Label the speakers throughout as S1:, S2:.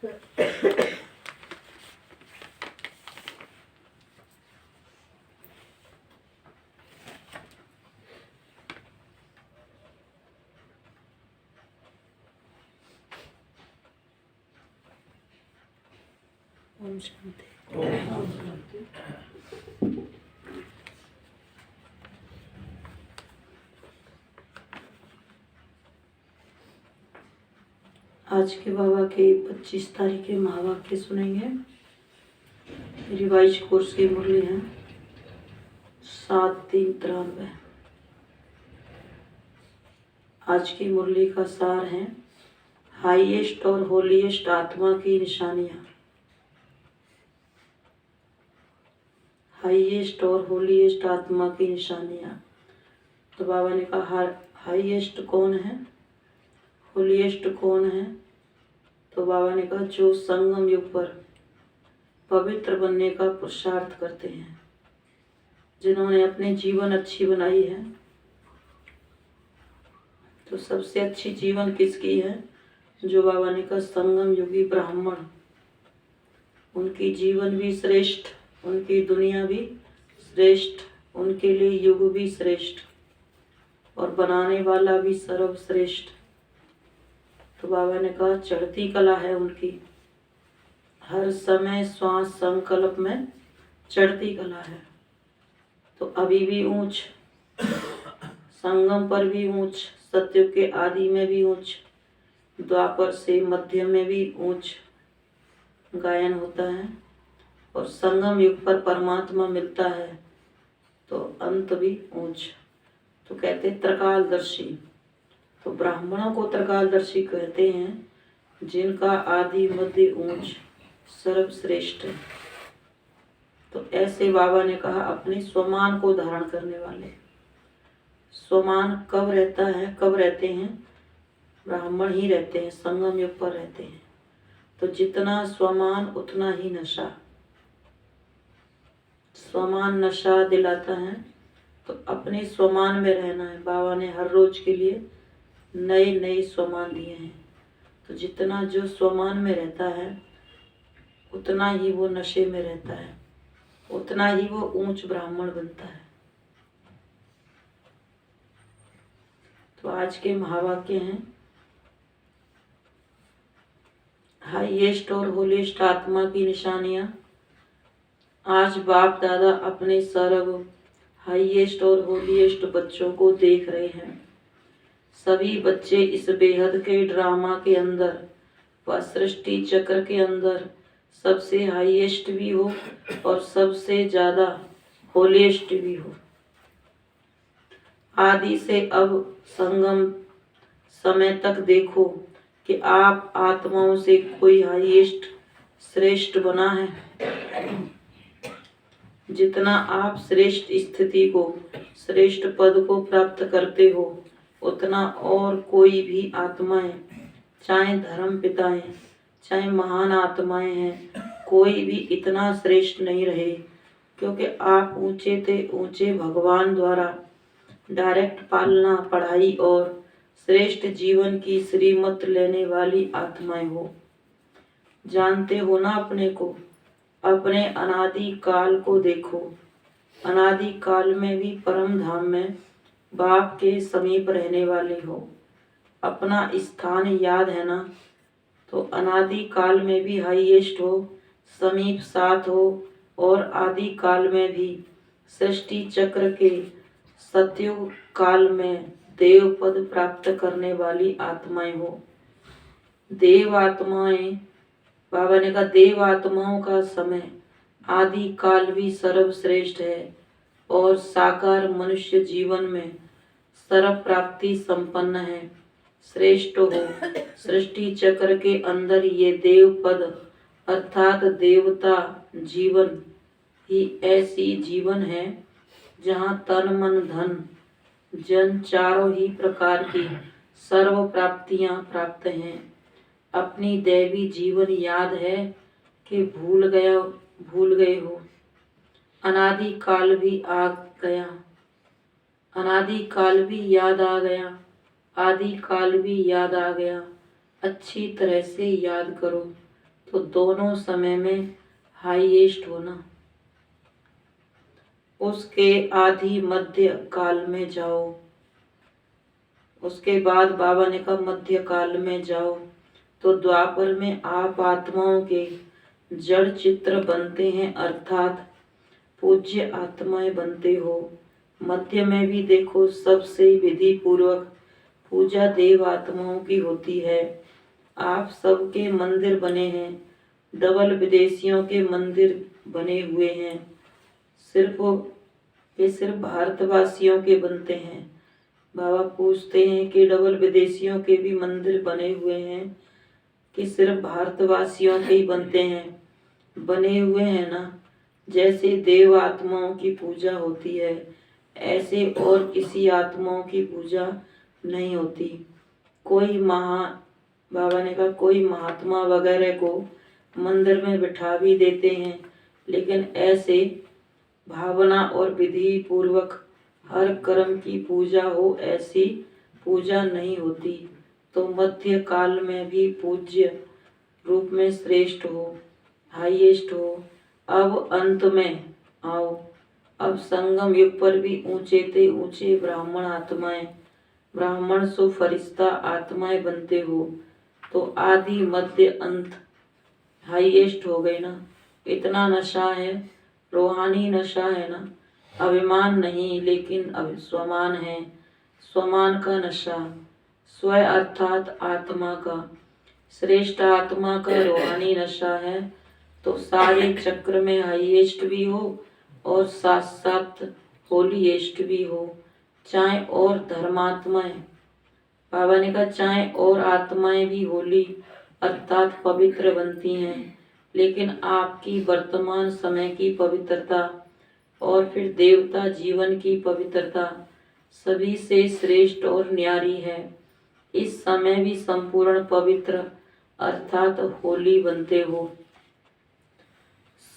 S1: ओम शांति। आज के बाबा के 25 तारीख के महावाक्य सुनेंगे। रिवाइज कोर्स की मुरली है 7-3-93। आज की मुरली का सार है हाईएस्ट और होलीएस्ट आत्मा की निशानियाँ। हाईएस्ट और होलीएस्ट आत्मा की निशानियाँ। तो बाबा ने कहा हाईएस्ट कौन है, होलीएस्ट कौन है। तो बाबा ने कहा जो संगम युग पर पवित्र बनने का पुरुषार्थ करते हैं, जिन्होंने अपने जीवन अच्छी बनाई है। तो सबसे अच्छी जीवन किसकी है? जो बाबा ने कहा संगम युगी ब्राह्मण, उनकी जीवन भी श्रेष्ठ, उनकी दुनिया भी श्रेष्ठ, उनके लिए युग भी श्रेष्ठ और बनाने वाला भी सर्वश्रेष्ठ। तो बाबा ने कहा चढ़ती कला है उनकी, हर समय श्वास संकल्प में चढ़ती कला है। तो अभी भी ऊंच, संगम पर भी ऊंच, सत्युग के आदि में भी ऊंच, द्वापर से मध्य में भी ऊंच गायन होता है और संगम युग पर परमात्मा मिलता है तो अंत भी ऊंच। तो कहते त्रिकालदर्शी। तो ब्राह्मणों को त्रिकालदर्शी कहते हैं जिनका आदि मध्य ऊंच सर्वश्रेष्ठ। तो ऐसे बाबा ने कहा अपने स्वमान को धारण करने वाले। स्वमान कब रहता है, कब रहते हैं? ब्राह्मण ही रहते हैं, संगम युग पर रहते हैं। तो जितना स्वमान उतना ही नशा। स्वमान नशा दिलाता है, तो अपने स्वमान में रहना है। बाबा ने हर रोज के लिए नए नए स्वमान दिए हैं। तो जितना जो स्वमान में रहता है उतना ही वो नशे में रहता है, उतना ही वो ऊंच ब्राह्मण बनता है। तो आज के महावाक्य हैं हाईएस्ट और होलीएस्ट आत्मा की निशानियां। आज बाप दादा अपने सर्व हाईएस्ट और होलीएस्ट बच्चों को देख रहे हैं। सभी बच्चे इस बेहद के ड्रामा के अंदर व सृष्टि चक्र के अंदर सबसे हाईएस्ट भी हो और सबसे ज्यादा होलीएस्ट भी हो। आदि से अब संगम समय तक देखो कि आप आत्माओं से कोई हाईएस्ट श्रेष्ठ बना है। जितना आप श्रेष्ठ स्थिति को, श्रेष्ठ पद को प्राप्त करते हो, उतना और कोई भी आत्माएं, चाहे धर्म पिताएं, चाहे महान आत्माएं हैं, कोई भी इतना श्रेष्ठ नहीं रहे। क्योंकि आप ऊंचे से ऊंचे भगवान द्वारा डायरेक्ट पालना, पढ़ाई और श्रेष्ठ जीवन की श्रीमत लेने वाली आत्माएं हो। जानते हो ना अपने को, अपने अनादि काल को देखो। अनादि काल में भी परम धाम में बाप के समीप रहने वाले हो। अपना स्थान याद है ना? तो अनादि काल में भी हाईएस्ट हो, समीप साथ हो और आदि काल में भी सृष्टि चक्र के सतयुग काल में देव पद प्राप्त करने वाली आत्माएं हो। देव आत्माएं, बाबा ने कहा देव आत्माओं का समय आदि काल भी सर्वश्रेष्ठ है और साकार मनुष्य जीवन में सर्व प्राप्ति संपन्न है, श्रेष्ठ हो। सृष्टि चक्र के अंदर ये देव पद अर्थात देवता जीवन ही ऐसी जीवन है जहाँ तन मन धन जन चारों ही प्रकार की सर्व प्राप्तियां प्राप्त हैं। अपनी दैवी जीवन याद है कि भूल गए हो। अनादि काल भी आ गया, अनादि काल भी याद आ गया, आदि काल भी याद आ गया। अच्छी तरह से याद करो, तो दोनों समय में हाईएस्ट होना। उसके आदि मध्य काल में जाओ। उसके बाद बाबा ने कहा मध्य काल में जाओ, तो द्वापर में आप आत्माओं के जड़ चित्र बनते हैं, अर्थात पूज्य आत्माएं बनते हो। मध्य में भी देखो सबसे विधि पूर्वक पूजा देव आत्माओं की होती है। आप सबके मंदिर बने हैं, डबल विदेशियों के मंदिर बने हुए हैं, सिर्फ भारतवासियों के बनते हैं। बाबा पूछते हैं कि डबल विदेशियों के भी मंदिर बने हुए हैं कि सिर्फ भारतवासियों के ही बनते हैं? बने हुए हैं ना। जैसे देव आत्माओं की पूजा होती है, ऐसे और किसी आत्माओं की पूजा नहीं होती। बाबा ने कहा कोई महात्मा वगैरह को मंदिर में बिठा भी देते हैं, लेकिन ऐसे भावना और विधि पूर्वक हर कर्म की पूजा हो, ऐसी पूजा नहीं होती। तो मध्य काल में भी पूज्य रूप में श्रेष्ठ हो, हाईएस्ट हो। अब अंत में आओ। अब संगम युग पर भी ऊंचे ते ऊंचे ब्राह्मण आत्माएं, ब्राह्मण सो फरिश्ता आत्माएं बनते हो। तो आदि मध्य अंत हाईएस्ट हो गए ना। इतना नशा है, रूहानी नशा है ना। अभिमान नहीं, लेकिन अब स्वमान है। स्वमान का नशा, स्व अर्थात आत्मा का, श्रेष्ठ आत्मा का रूहानी नशा है। तो सारे चक्र में हाईएस्ट भी हो और साथ साथ होलीएस्ट भी हो। चाहे और धर्मात्माएं, बाबा ने कहा चाहे और आत्माएं भी होली अर्थात पवित्र बनती हैं, लेकिन आपकी वर्तमान समय की पवित्रता और फिर देवता जीवन की पवित्रता सभी से श्रेष्ठ और न्यारी है। इस समय भी संपूर्ण पवित्र अर्थात होली बनते हो।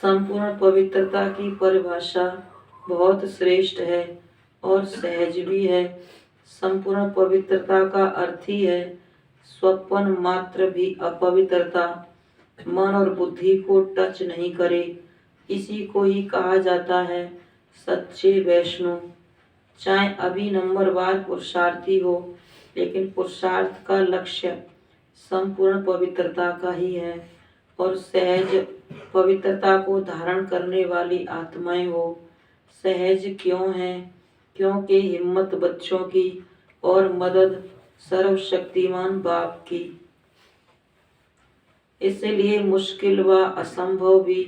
S1: संपूर्ण पवित्रता की परिभाषा बहुत श्रेष्ठ है और सहज भी है। संपूर्ण पवित्रता का अर्थ ही है स्वप्न मात्र भी अपवित्रता, मन और बुद्धि को टच नहीं करे। इसी को ही कहा जाता है सच्चे वैष्णव। चाहे अभी नंबरवार पुरुषार्थी हो, लेकिन पुरुषार्थ का लक्ष्य संपूर्ण पवित्रता का ही है। और सहज पवित्रता को धारण करने वाली आत्माएं हो। सहज क्यों है? क्योंकि हिम्मत बच्चों की और मदद सर्वशक्तिमान बाप की। इसलिए मुश्किल व असंभव भी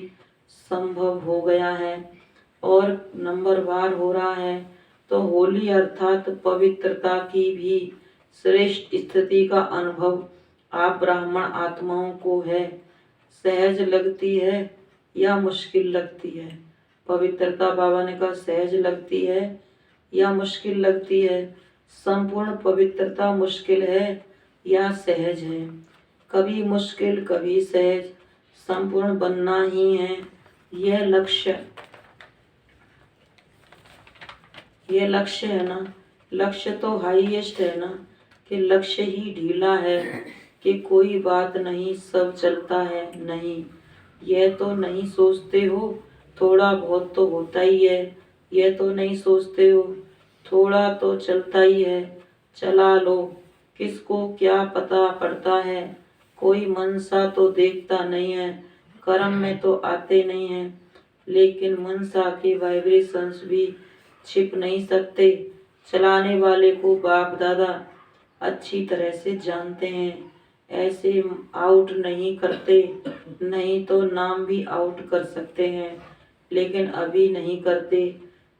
S1: संभव हो गया है और नंबरवार हो रहा है। तो होली अर्थात पवित्रता की भी श्रेष्ठ स्थिति का अनुभव आप ब्राह्मण आत्माओं को है। सहज लगती है या मुश्किल लगती है? पवित्रता बाबा ने कहा सहज लगती है या मुश्किल लगती है? संपूर्ण पवित्रता मुश्किल है या सहज है? कभी मुश्किल कभी सहज, संपूर्ण बनना ही है। यह लक्ष्य है ना। लक्ष्य तो हाईएस्ट है ना, कि लक्ष्य ही ढीला है कि कोई बात नहीं सब चलता है। नहीं, यह तो नहीं सोचते हो थोड़ा बहुत तो होता ही है। यह तो नहीं सोचते हो थोड़ा तो चलता ही है। चला लो, किसको क्या पता पड़ता है। कोई मनसा तो देखता नहीं है, कर्म में तो आते नहीं है, लेकिन मनसा के वाइब्रेशंस भी छिप नहीं सकते। चलाने वाले को बाप दादा अच्छी तरह से जानते हैं। ऐसे आउट नहीं करते, नहीं तो नाम भी आउट कर सकते हैं, लेकिन अभी नहीं करते।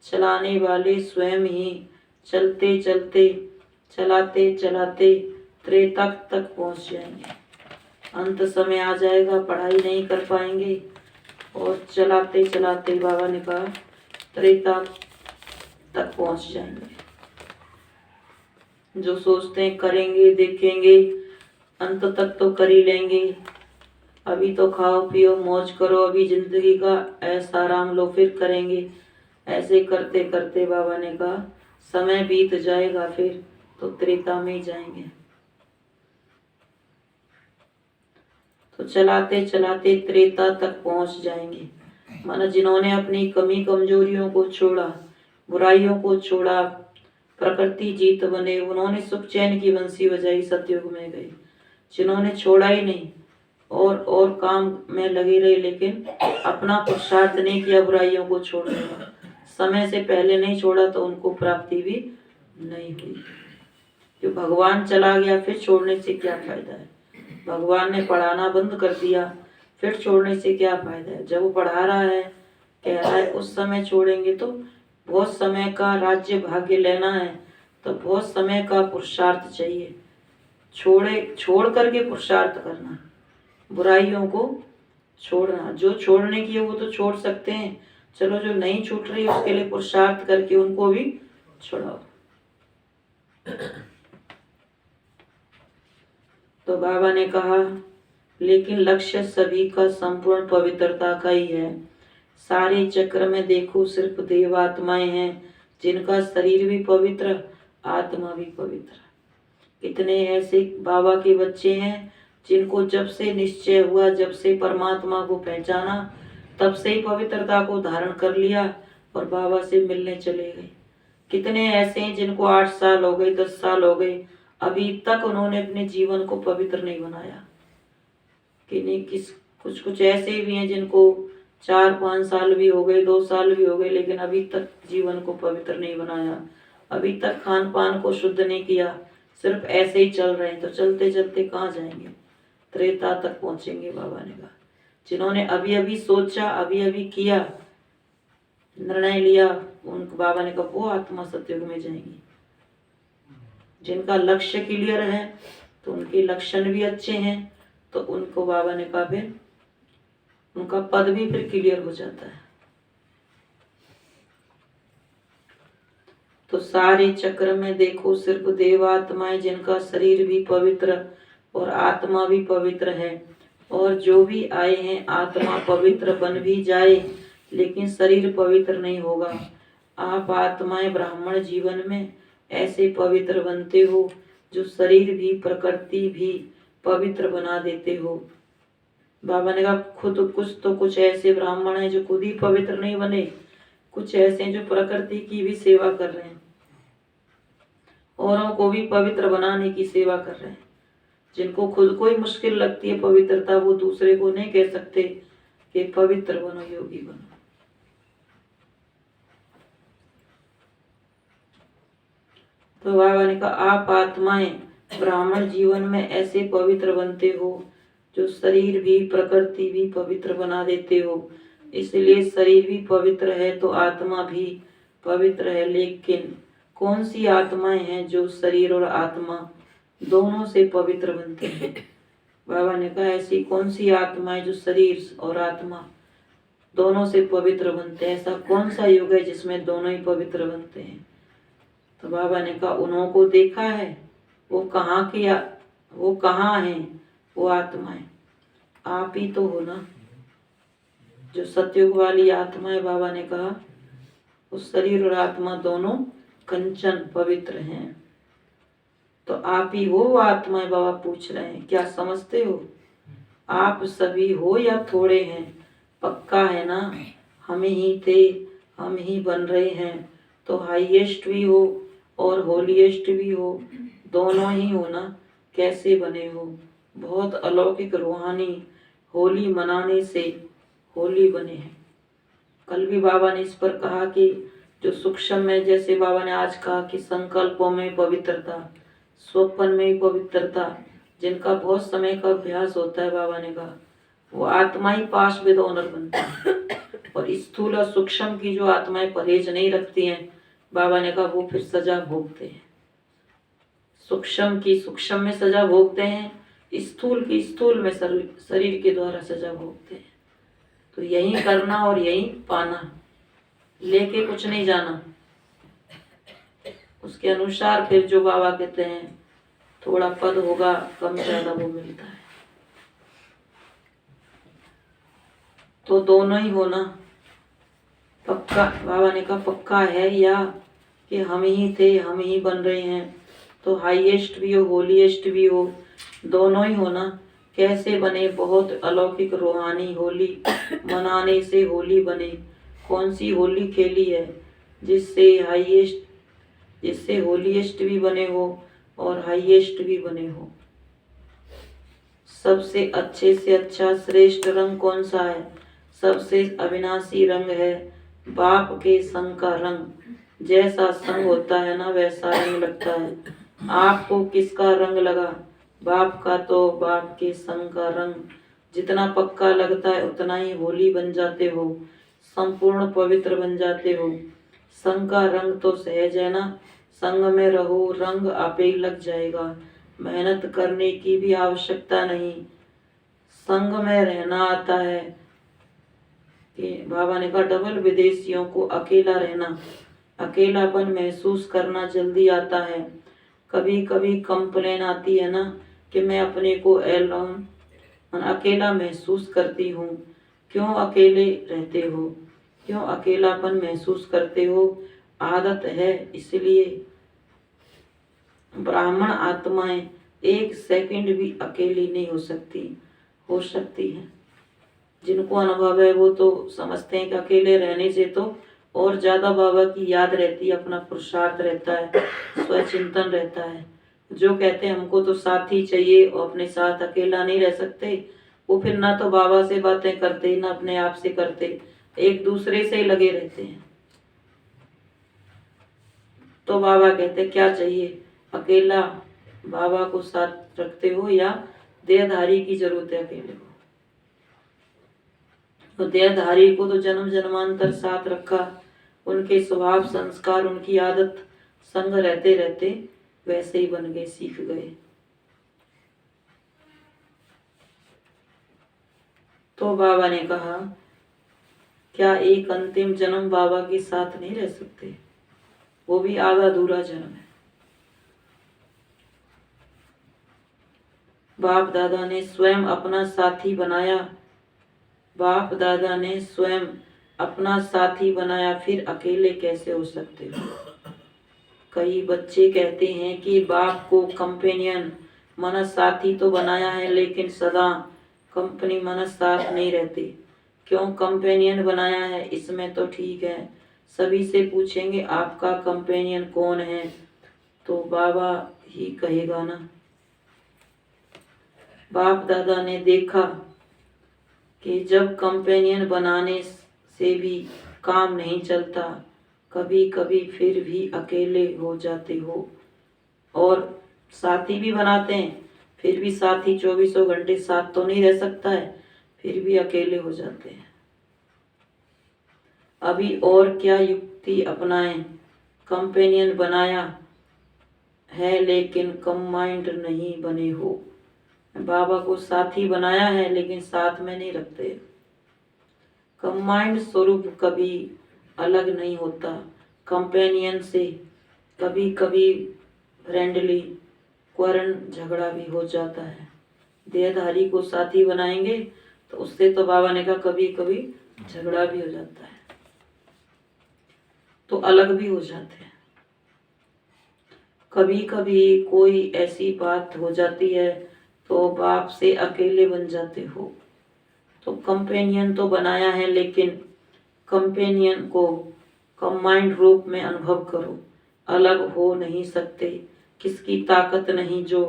S1: चलाने वाले स्वयं ही चलते चलते चलाते चलाते त्रेता तक पहुंच जाएंगे। अंत समय आ जाएगा, पढ़ाई नहीं कर पाएंगे और चलाते चलाते बाबा ने कहा त्रेता तक पहुंच जाएंगे। जो सोचते हैं करेंगे देखेंगे, अंत तक तो कर ही लेंगे। अभी तो खाओ पियो मौज करो, अभी जिंदगी का ऐसा आराम लो, फिर करेंगे। ऐसे करते करते बाबा ने कहा समय बीत जाएगा, फिर तो त्रेता में ही जाएंगे। तो चलाते चलाते त्रेता तक पहुंच जाएंगे। माना जिन्होंने अपनी कमी कमजोरियों को छोड़ा, बुराइयों को छोड़ा, प्रकृति जीत बने, उन्होंने सुख चैन की बंसी बजाई, सतयुग में गए। जिन्होंने छोड़ा ही नहीं और काम में लगे रहे, लेकिन अपना पुरुषार्थ नहीं किया बुराइयों को छोड़ने का, समय से पहले नहीं छोड़ा, तो उनको प्राप्ति भी नहीं हुई। जो भगवान चला गया फिर छोड़ने से क्या फायदा है? भगवान ने पढ़ाना बंद कर दिया फिर छोड़ने से क्या फायदा है? जब वो पढ़ा रहा है, कह रहा है, उस समय छोड़ेंगे तो बहुत समय का राज्य भाग्य लेना है, तो बहुत समय का पुरुषार्थ चाहिए। छोड़ करके पुरुषार्थ करना, बुराइयों को छोड़ना। जो छोड़ने की है वो तो छोड़ सकते हैं, चलो जो नहीं छूट रही उसके लिए पुरुषार्थ करके उनको भी छोड़ाओ। तो बाबा ने कहा, लेकिन लक्ष्य सभी का संपूर्ण पवित्रता का ही है। सारे चक्र में देखो सिर्फ देवात्माएं हैं, जिनका शरीर भी पवित्र, आत्मा भी पवित्र। कितने ऐसे बाबा के बच्चे हैं जिनको जब से निश्चय हुआ, जब से परमात्मा को पहचाना, तब से ही पवित्रता को धारण कर लिया और बाबा से मिलने चले गए। कितने ऐसे हैं जिनको 8 साल हो गए, 10 साल हो गए, अभी तक उन्होंने अपने जीवन को पवित्र नहीं बनाया। कि नहीं, कुछ ऐसे भी हैं जिनको 4-5 साल भी हो गए, 2 साल भी हो गए, लेकिन अभी तक जीवन को पवित्र नहीं बनाया, अभी तक खान पान को शुद्ध नहीं किया, सिर्फ ऐसे ही चल रहे हैं। तो चलते चलते कहाँ जाएंगे? त्रेता तक पहुंचेंगे। बाबा ने कहा, जिन्होंने अभी अभी सोचा, अभी अभी किया, निर्णय लिया, उनको बाबा ने कहा वो आत्मा सतयुग में जाएंगी। जिनका लक्ष्य क्लियर है, तो उनके लक्षण भी अच्छे हैं, तो उनको बाबा ने कहा फिर उनका पद भी फिर क्लियर हो जाता है। तो सारे चक्र में देखो सिर्फ देवात्माएं, जिनका शरीर भी पवित्र और आत्मा भी पवित्र है। और जो भी आए हैं, आत्मा पवित्र बन भी जाए, लेकिन शरीर पवित्र नहीं होगा। आप आत्माएं ब्राह्मण जीवन में ऐसे पवित्र बनते हो, जो शरीर भी प्रकृति भी पवित्र बना देते हो। बाबा ने कहा, कुछ ऐसे ब्राह्मण हैं जो खुद ही पवित्र नहीं बने, कुछ ऐसे हैं जो प्रकृति की भी सेवा कर रहे हैं, औरों को भी पवित्र बनाने की सेवा कर रहे हैं। जिनको खुद को ही मुश्किल लगती है पवित्रता, वो दूसरे को नहीं कह सकते कि पवित्र बनो, योगी बनो। तो बाबा ने कहा, आप आत्माएं ब्राह्मण जीवन में ऐसे पवित्र बनते हो, जो शरीर भी प्रकृति भी पवित्र बना देते हो। इसलिए शरीर भी पवित्र है तो आत्मा भी पवित्र है। लेकिन कौन सी आत्माएं हैं जो शरीर और आत्मा दोनों से पवित्र बनते हैं? बाबा ने कहा, ऐसी कौन सी आत्माएं जो शरीर और आत्मा दोनों से पवित्र बनते हैं? ऐसा कौन सा युग है जिसमें दोनों ही पवित्र बनते हैं? तो बाबा ने कहा, उन्हों को देखा है, वो कहाँ हैं वो आत्माएं? आप ही तो हो ना। जो सतयुग वाली आत्मा है, बाबा ने कहा, उस शरीर और आत्मा दोनों कंचन पवित्र हैं। तो आप ही हो वो आत्माएं? बाबा पूछ रहे हैं, क्या समझते हो? आप सभी हो या थोड़े हैं? पक्का है ना, हम ही थे, हम ही बन रहे हैं। तो हाईएस्ट भी हो और होलीएस्ट भी हो, दोनों ही हो ना। कैसे बने हो? बहुत अलौकिक रूहानी होली मनाने से होली बने हैं। कल भी बाबा ने इस पर कहा कि जो सूक्ष्म में, जैसे बाबा ने आज कहा कि संकल्पों में पवित्रता, स्वप्न में ही पवित्रता, जिनका बहुत समय का अभ्यास होता है, बाबा ने कहा वो आत्मा ही पास विद ऑनर बनता है। और स्थूल और सूक्ष्म की जो आत्माएं परहेज नहीं रखती हैं, बाबा ने कहा वो फिर सजा भोगते हैं। सूक्ष्म की सूक्ष्म में सजा भोगते हैं, स्थूल की स्थूल में शरीर के द्वारा सजा भोगते हैं। तो यही करना और यही पाना, लेके कुछ नहीं जाना। उसके अनुसार फिर जो बाबा कहते हैं थोड़ा पद होगा, कम ज्यादा वो मिलता है। तो दोनों ही होना पक्का। बाबा ने कहा, पक्का है या कि हम ही थे, हम ही बन रहे हैं। तो हाईएस्ट भी हो, होलीएस्ट भी हो, दोनों ही होना। कैसे बने बहुत अलौकिक रूहानी होली मनाने से होली बने। कौन सी होली खेली है जिससे होलीएस्ट भी बने हो और हाईएस्ट भी बने हो। सबसे अच्छे से अच्छा श्रेष्ठ रंग कौन सा है? सबसे अविनाशी रंग है बाप के संग का रंग। जैसा संग होता है ना वैसा रंग लगता है। आपको किसका रंग लगा? बाप का। तो बाप के संग का रंग जितना पक्का लगता है उतना ही होली बन जाते हो, संपूर्ण पवित्र बन जाते हो। संग का रंग तो सहज है ना, संग में रहो रंग आपे ही लग जाएगा। मेहनत करने की भी आवश्यकता नहीं, संग में रहना आता है। कि बाबा ने कहा डबल विदेशियों को अकेला रहना, अकेलापन महसूस करना जल्दी आता है। कभी कभी कंप्लेन आती है ना कि मैं अपने को एलोन अकेला महसूस करती हूँ। क्यों अकेले रहते हो? क्यों अकेलापन महसूस करते हो? आदत है इसलिए। ब्राह्मण आत्माएं एक सेकंड भी अकेली नहीं हो सकती हैं। जिनको अनुभव है वो तो समझते हैं कि अकेले रहने से तो और ज्यादा बाबा की याद रहती है, अपना पुरुषार्थ रहता है, स्वचिंतन रहता है। जो कहते हैं हमको तो साथी चाहिए और अपने साथ अकेला नहीं रह सकते, वो फिर ना तो बाबा से बातें करते ना अपने आप से करते, एक दूसरे से ही लगे रहते हैं। तो बाबा कहते क्या चाहिए? अकेला बाबा को साथ रखते हो या देहधारी की जरूरत है अकेले को? तो देहधारी को तो जन्म जन्मांतर साथ रखा, उनके स्वभाव संस्कार उनकी आदत संग रहते रहते वैसे ही बन गए, सीख गए। तो बाबा ने कहा क्या एक अंतिम जन्म बाबा के साथ नहीं रह सकते? वो भी आधा अधूरा जन्म है। बाप दादा ने स्वयं अपना साथी बनाया, बाप दादा ने स्वयं अपना साथी बनाया, फिर अकेले कैसे हो सकते हो? कई बच्चे कहते हैं कि बाप को कंपेनियन मनस साथी तो बनाया है लेकिन सदा कंपनी मनस साथ नहीं रहते। क्यों कंपेनियन बनाया है? इसमें तो ठीक है, सभी से पूछेंगे आपका कंपेनियन कौन है तो बाबा ही कहेगा ना। बाप दादा ने देखा कि जब कंपेनियन बनाने से भी काम नहीं चलता, कभी कभी फिर भी अकेले हो जाते हो। और साथी भी बनाते हैं, फिर भी साथी 24 घंटे साथ तो नहीं रह सकता है, फिर भी अकेले हो जाते हैं। अभी और क्या युक्ति अपनाएं? कंपेनियन बनाया है लेकिन कंबाइंड नहीं बने हो। बाबा को साथी बनाया है लेकिन साथ में नहीं रखते। कंबाइंड स्वरूप कभी अलग नहीं होता कंपेनियन से। कभी कभी फ्रेंडली क्वारन झगड़ा भी हो जाता है। देहधारी को साथी बनाएंगे तो उससे तो बाबा ने कहा कभी कभी झगड़ा भी हो जाता है, तो अलग भी हो जाते हैं। कभी कभी कोई ऐसी बात हो जाती है तो बाप से अकेले बन जाते हो। तो कंपेनियन तो बनाया है लेकिन कंपेनियन को कंबाइंड रूप में अनुभव करो। अलग हो नहीं सकते, किसकी ताकत नहीं जो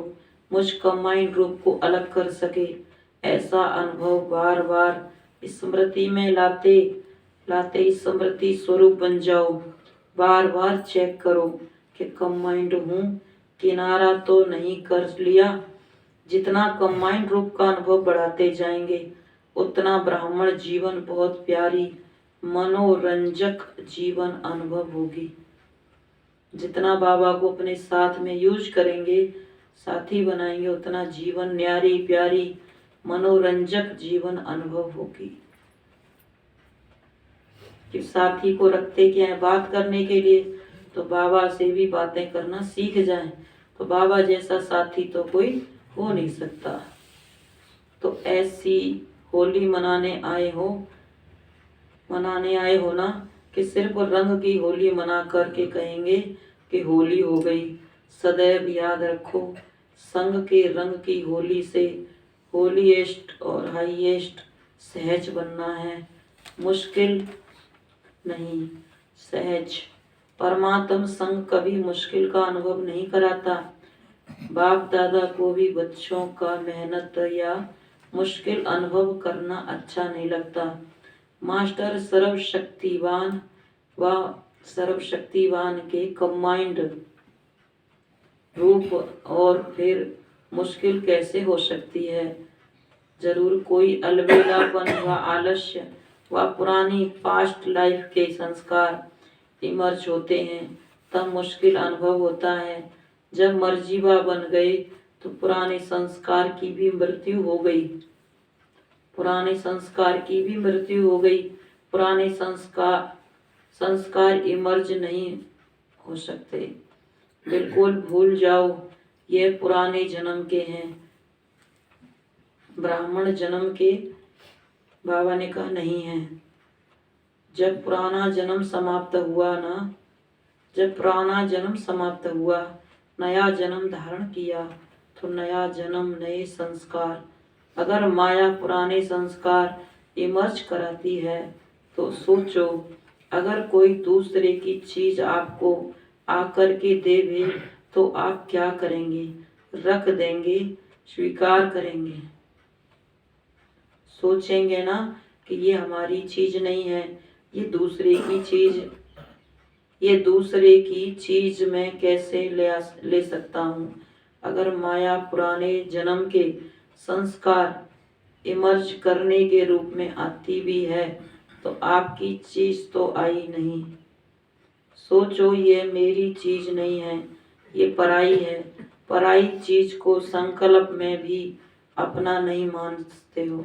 S1: मुझ कंबाइंड रूप को अलग कर सके। ऐसा अनुभव बार बार स्मृति में लाते लाते स्मृति स्वरूप बन जाओ। बार बार चेक करो कि कंबाइंड हूँ, किनारा तो नहीं कर लिया। जितना कंबाइंड रूप का अनुभव बढ़ाते जाएंगे उतना ब्राह्मण जीवन बहुत प्यारी मनोरंजक जीवन अनुभव होगी। जितना बाबा को अपने साथ में यूज करेंगे, साथी बनाएंगे, उतना जीवन न्यारी प्यारी मनोरंजक जीवन अनुभव होगी। कि साथी को रखते क्या है? बात करने के लिए, तो बाबा से भी बातें करना सीख जाएं। तो बाबा जैसा साथी तो कोई हो नहीं सकता। तो ऐसी होली मनाने आए हो ना कि सिर्फ रंग की होली मना करके कहेंगे कि होली हो गई। सदैव याद रखो संग के रंग की होली से होलीएस्ट और हाईएस्ट सहज बनना है, मुश्किल नहीं, सहज। परमात्म संग कभी मुश्किल का अनुभव नहीं कराता। बाप दादा को भी बच्चों का मेहनत या मुश्किल अनुभव करना अच्छा नहीं लगता। मास्टर सर्वशक्तिवान व सर्वशक्तिवान के कंबाइंड रूप और फिर मुश्किल कैसे हो सकती है। जरूर कोई अलबेलापन व आलस्य व पुरानी पास्ट लाइफ के संस्कार इमर्ज होते हैं, तब मुश्किल अनुभव होता है। जब मर्जीवा बन गए तो पुराने संस्कार की भी मृत्यु हो गई। पुराने संस्कार की भी मृत्यु हो गई। पुराने संस्कार इमर्ज नहीं हो सकते। बिल्कुल भूल जाओ, ये पुराने जन्म के हैं। ब्राह्मण जन्म के बाबा ने कहा नहीं है। जब पुराना जन्म समाप्त हुआ ना, जब पुराना जन्म समाप्त हुआ, नया जन्म धारण किया तो नया जन्म, नए संस्कार। अगर माया पुराने संस्कार इमर्ज कराती है तो सोचो, अगर कोई दूसरे की चीज आपको आकर के देवे तो आप क्या करेंगे? रख देंगे, स्वीकार करेंगे, सोचेंगे ना कि ये हमारी चीज नहीं है, ये दूसरे की चीज, ये दूसरे की चीज मैं कैसे ले सकता हूँ। अगर माया पुराने जन्म के संस्कार इमर्ज करने के रूप में आती भी है तो आपकी चीज तो आई नहीं। सोचो, ये मेरी चीज नहीं है, ये पराई है। पराई चीज को संकल्प में भी अपना नहीं मानते हो।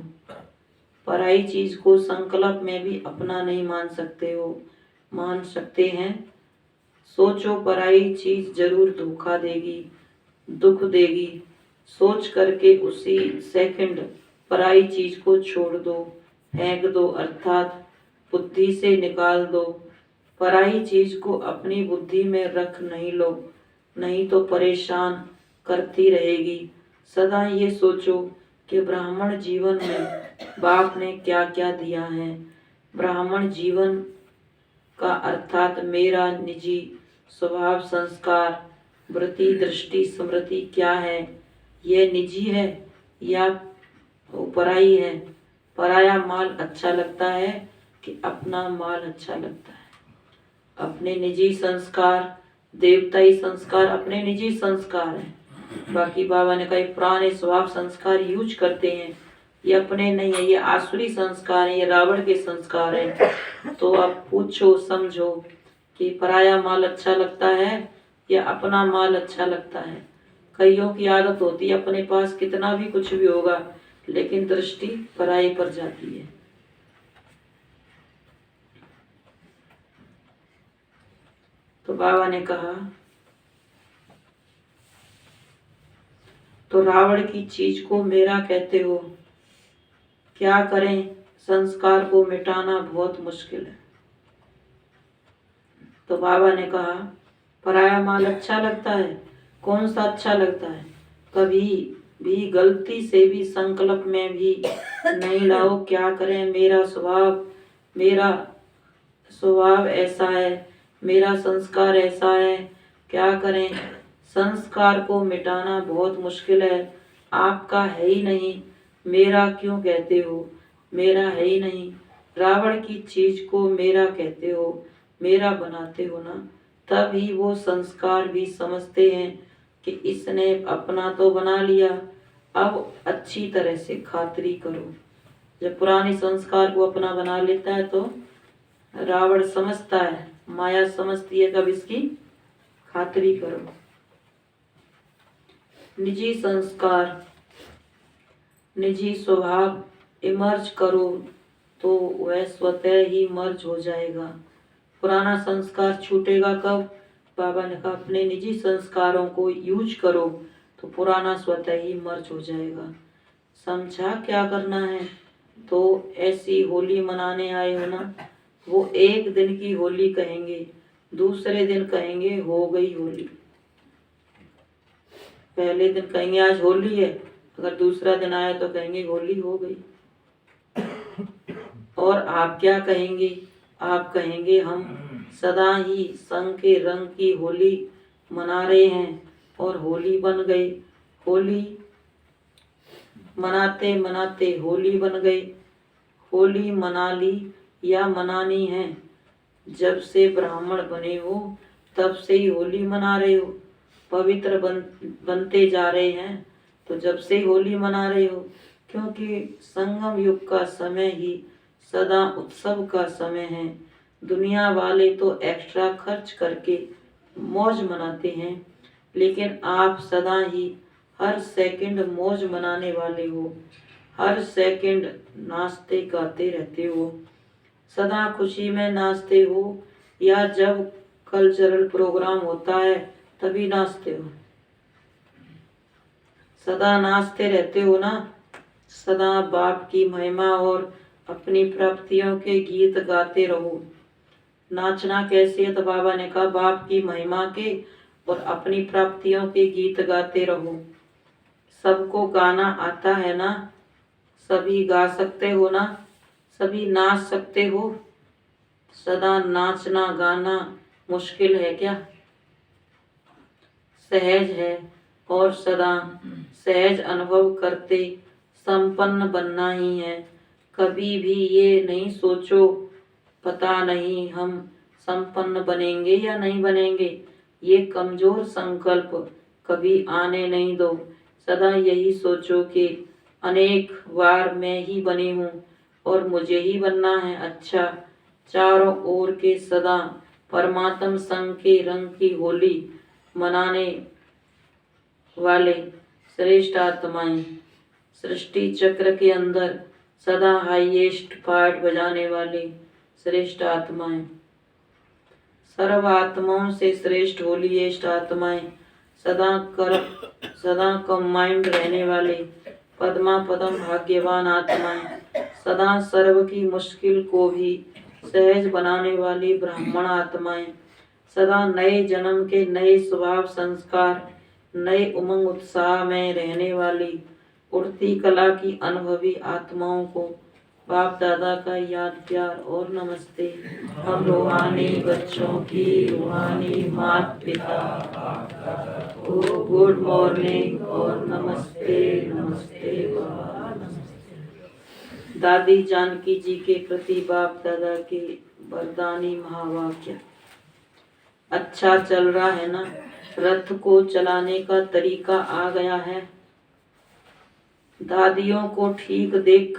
S1: पराई चीज को संकल्प में भी अपना नहीं मान सकते हो। मान सकते हैं? सोचो, पराई चीज जरूर धोखा देगी, दुख देगी। सोच करके उसी सेकंड पराई चीज को छोड़ दो, फेंक दो, अर्थात बुद्धि से निकाल दो। पराई चीज को अपनी बुद्धि में रख नहीं लो, नहीं तो परेशान करती रहेगी। सदा ये सोचो कि ब्राह्मण जीवन में बाप ने क्या क्या दिया है। ब्राह्मण जीवन का अर्थात मेरा निजी स्वभाव, संस्कार, वृत्ति, दृष्टि, स्मृति क्या है? यह निजी है या पराई है? पराया माल अच्छा लगता है कि अपना माल अच्छा लगता है? अपने निजी संस्कार, देवताई संस्कार अपने निजी संस्कार हैं। बाकी बाबा ने कहा पुराने स्वभाव संस्कार यूज करते हैं, ये अपने नहीं है, ये आसुरी संस्कार है, ये रावण के संस्कार है। तो आप पूछो, समझो कि पराया माल अच्छा लगता है या अपना माल अच्छा लगता है। कईयों की आदत होती है अपने पास कितना भी कुछ भी होगा लेकिन दृष्टि पराये पर जाती है। तो बाबा ने कहा तो रावण की चीज को मेरा कहते हो, क्या करें? संस्कार को मिटाना बहुत मुश्किल है। तो बाबा ने कहा पराया माल अच्छा लगता है? कौन सा अच्छा लगता है? कभी भी गलती से भी संकल्प में भी नहीं लाओ। क्या करें? मेरा स्वभाव ऐसा है, मेरा संस्कार ऐसा है, क्या करें? संस्कार को मिटाना बहुत मुश्किल है। आपका है ही नहीं, मेरा क्यों कहते हो? मेरा है ही नहीं। रावण की चीज को मेरा कहते हो, मेरा बनाते हो ना, तब ही वो संस्कार भी समझते हैं कि इसने अपना तो बना लिया, अब अच्छी तरह से खातिरी करो। जब पुराने संस्कार को अपना बना लेता है तो रावण समझता है, माया समझती है, कब इसकी खातिरी करो। निजी संस्कार, निजी स्वभाव इमर्ज करो तो वह स्वतः ही मर्ज हो जाएगा। पुराना संस्कार छूटेगा कब? बाबा ने कहा अपने निजी संस्कारों को यूज करो तो पुराना स्वतः ही मर्ज हो जाएगा। समझा क्या करना है? तो ऐसी होली मनाने आए हो ना, वो एक दिन की होली कहेंगे, दूसरे दिन कहेंगे हो गई होली, पहले दिन कहेंगे आज होली है, अगर दूसरा दिन आया तो कहेंगे होली हो गई। और आप क्या कहेंगे? आप कहेंगे हम सदा ही संग के रंग की होली मना रहे हैं और होली बन गई। होली मनाते मनाते होली बन गई। होली मना ली या मनानी है? जब से ब्राह्मण बने हो तब से ही होली मना रहे हो। पवित्र बनते जा रहे हैं तो जब से होली मना रहे हो, क्योंकि संगम युग का समय ही सदा उत्सव का समय है। दुनिया वाले तो एक्स्ट्रा खर्च करके मौज मनाते हैं, लेकिन आप सदा ही हर सेकंड मौज मनाने वाले हो। हर सेकंड नाचते गाते रहते हो, सदा खुशी में नाचते हो, या जब कल्चरल प्रोग्राम होता है तभी नाचते हो? सदा नाचते रहते हो ना। सदा बाप की महिमा और अपनी प्राप्तियों के गीत गाते रहो। नाचना कैसे है? तो बाबा ने कहा बाप की महिमा के और अपनी प्राप्तियों के गीत गाते रहो। सबको गाना आता है ना? सभी गा सकते हो ना? सभी नाच सकते हो? सदा नाचना गाना मुश्किल है क्या? सहज है, और सदा सहज अनुभव करते संपन्न बनना ही है। कभी भी ये नहीं सोचो पता नहीं हम संपन्न बनेंगे या नहीं बनेंगे। ये कमजोर संकल्प कभी आने नहीं दो। सदा यही सोचो कि अनेक बार मैं ही बनी हूँ और मुझे ही बनना है। अच्छा, चारों ओर के सदा परमात्म संग के रंग की होली मनाने वाले श्रेष्ठ आत्माएं, सृष्टि चक्र के अंदर सदा हाईएस्ट पार्ट बजाने वाले श्रेष्ठ आत्माएं, सर्व आत्माओं से श्रेष्ठ होलीएस्ट आत्माएं, सदा कंबाइंड रहने वाले पद्मा पदम भाग्यवान आत्माएं, सदा सर्व की मुश्किल को भी सहज बनाने वाली ब्राह्मण आत्माएं, सदा नए जन्म के नए स्वभाव संस्कार, नए उमंग उत्साह में रहने वाली उड़ती कला की अनुभवी आत्माओं को बाप दादा का याद प्यार और नमस्ते। हम रूहानी बच्चों की रूहानी माता पिता को गुड मॉर्निंग और नमस्ते नमस्ते बाबा नमस्ते। दादी जानकी जी के प्रति बाप दादा के वरदानी महावाक्य। अच्छा चल रहा है ना? रथ को चलाने का तरीका आ गया है। दादियों को ठीक देख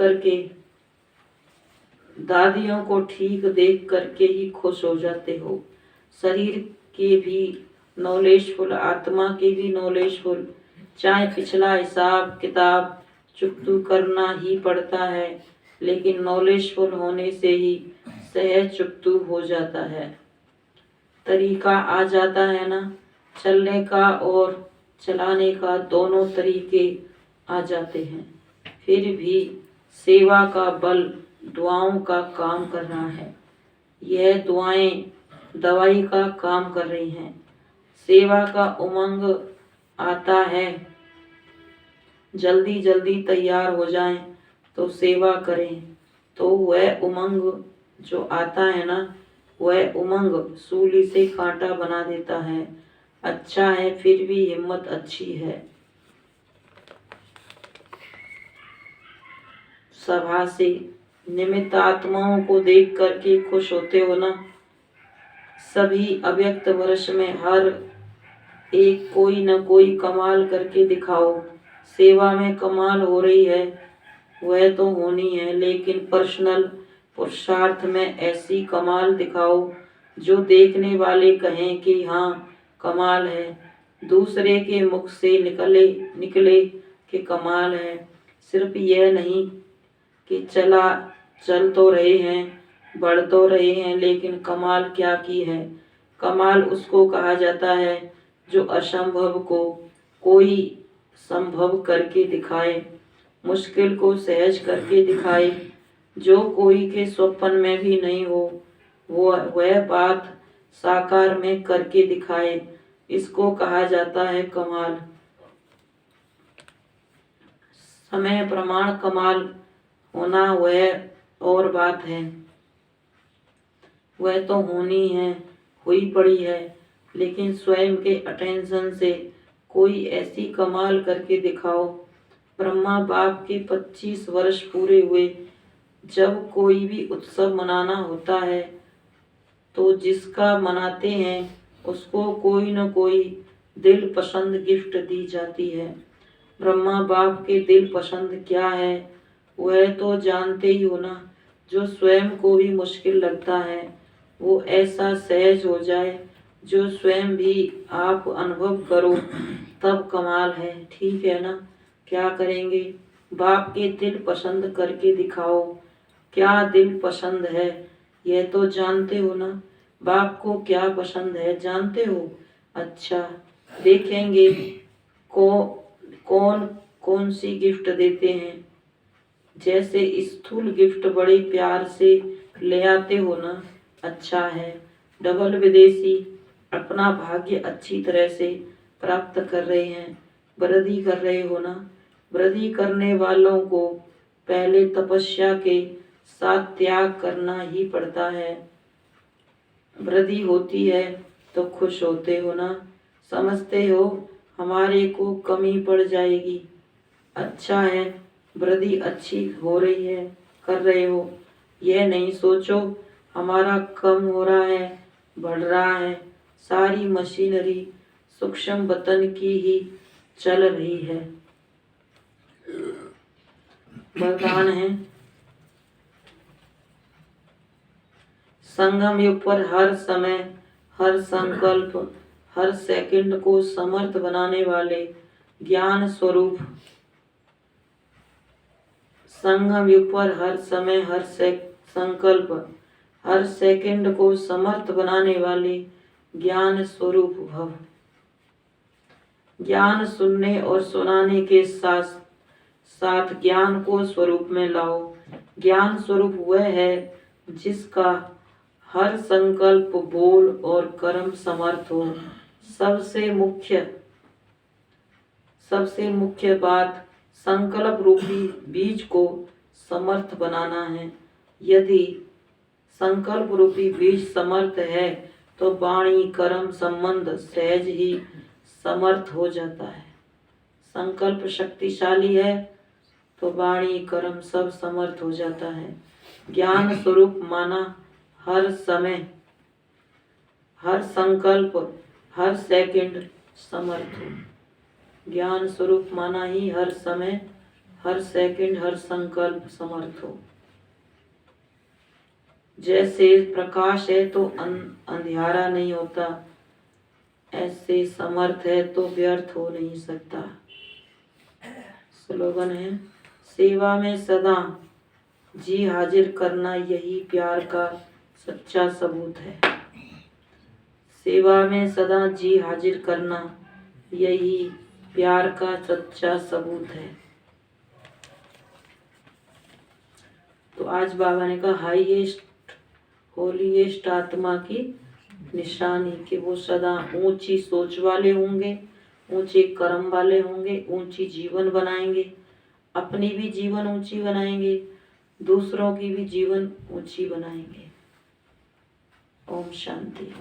S1: करके ही खुश हो जाते हो। शरीर के भी नॉलेजफुल, आत्मा के भी नॉलेजफुल, चाहे पिछला हिसाब किताब चुकतू करना ही पड़ता है, लेकिन नॉलेजफुल होने से ही सहज चुकतू हो जाता है। तरीका आ जाता है ना? चलने का और चलाने का दोनों तरीके आ जाते हैं। फिर भी सेवा का बल दुआओं का काम कर रहा है। यह दुआएं दवाई का काम कर रही हैं। सेवा का उमंग आता है, जल्दी जल्दी तैयार हो जाएं तो सेवा करें, तो वह उमंग जो आता है ना, वह उमंग सूली से कांटा बना देता है। अच्छा है, फिर भी हिम्मत अच्छी है। सभा से निमित्त आत्माओं को देख करके खुश होते हो ना? सभी अव्यक्त वर्ष में हर एक कोई न कोई कमाल करके दिखाओ। सेवा में कमाल हो रही है, वह तो होनी है, लेकिन पर्सनल पुरुषार्थ में ऐसी कमाल दिखाओ जो देखने वाले कहें कि हाँ कमाल है। दूसरे के मुख से निकले कि कमाल है। सिर्फ यह नहीं कि चल तो रहे हैं, बढ़ तो रहे हैं, लेकिन कमाल क्या की है? कमाल उसको कहा जाता है जो असंभव को कोई संभव करके दिखाए, मुश्किल को सहज करके दिखाए, जो कोई के स्वप्न में भी नहीं हो वह बात साकार में करके दिखाए। इसको कहा जाता है कमाल। समय प्रमाण कमाल होना वह और बात है, वह तो होनी है, हुई पड़ी है, लेकिन स्वयं के अटेंशन से कोई ऐसी कमाल करके दिखाओ। ब्रह्मा बाप के 25 वर्ष पूरे हुए। जब कोई भी उत्सव मनाना होता है तो जिसका मनाते हैं उसको कोई न कोई दिल पसंद गिफ्ट दी जाती है। ब्रह्मा बाप के दिल पसंद क्या है वह तो जानते ही हो ना। जो स्वयं को भी मुश्किल लगता है वो ऐसा सहज हो जाए जो स्वयं भी आप अनुभव करो तब कमाल है। ठीक है ना, क्या करेंगे? बाप के दिल पसंद करके दिखाओ। क्या दिल पसंद है यह तो जानते हो ना। बाप को क्या पसंद है जानते हो? अच्छा, देखेंगे कौन कौन सी गिफ्ट देते हैं। जैसे स्थूल गिफ्ट बड़े प्यार से ले आते हो ना, अच्छा है। डबल विदेशी अपना भाग्य अच्छी तरह से प्राप्त कर रहे हैं, वृद्धि कर रहे हो ना। वृद्धि करने वालों को पहले तपस्या के साथ त्याग करना ही पड़ता है। वृद्धि होती है तो खुश होते हो ना, समझते हो हमारे को कमी पड़ जाएगी। अच्छा है, वृद्धि अच्छी हो रही है, कर रहे हो। यह नहीं सोचो हमारा कम हो रहा है, बढ़ रहा है। सारी मशीनरी सूक्ष्म वतन की ही चल रही है। वरदान है, संगम युग पर हर समय, हर संकल्प, हर सेकंड को समर्थ बनाने वाले ज्ञान स्वरूप। संगम युग पर हर समय, हर संकल्प, हर सेकंड को समर्थ बनाने वाले ज्ञान स्वरूप भव। ज्ञान सुनने और सुनाने के साथ साथ ज्ञान को स्वरूप में लाओ। ज्ञान स्वरूप वह है जिसका हर संकल्प, बोल और कर्म समर्थ हो। सबसे मुख्य बात संकल्प रूपी बीज को समर्थ बनाना है। यदि संकल्प रूपी बीज समर्थ है तो वाणी कर्म संबंध सहज ही समर्थ हो जाता है। संकल्प शक्तिशाली है तो वाणी कर्म सब समर्थ हो जाता है। ज्ञान स्वरूप माना हर समय, हर संकल्प, हर सेकंड समर्थ हो। ज्ञान स्वरूप माना ही हर समय, हर सेकंड, हर संकल्प समर्थ हो। जैसे प्रकाश है तो अंधियारा नहीं होता, ऐसे समर्थ है तो व्यर्थ हो नहीं सकता। स्लोगन है, सेवा में सदा जी हाजिर करना यही प्यार का सच्चा सबूत है। सेवा में सदा जी हाजिर करना यही प्यार का सच्चा सबूत है। तो आज बाबा ने कहा हाईएस्ट होलीएस्ट आत्मा की निशानी कि वो सदा ऊंची सोच वाले होंगे, ऊंचे कर्म वाले होंगे, ऊंची जीवन बनाएंगे, अपनी भी जीवन ऊंची बनाएंगे, दूसरों की भी जीवन ऊंची बनाएंगे। ओम शांति।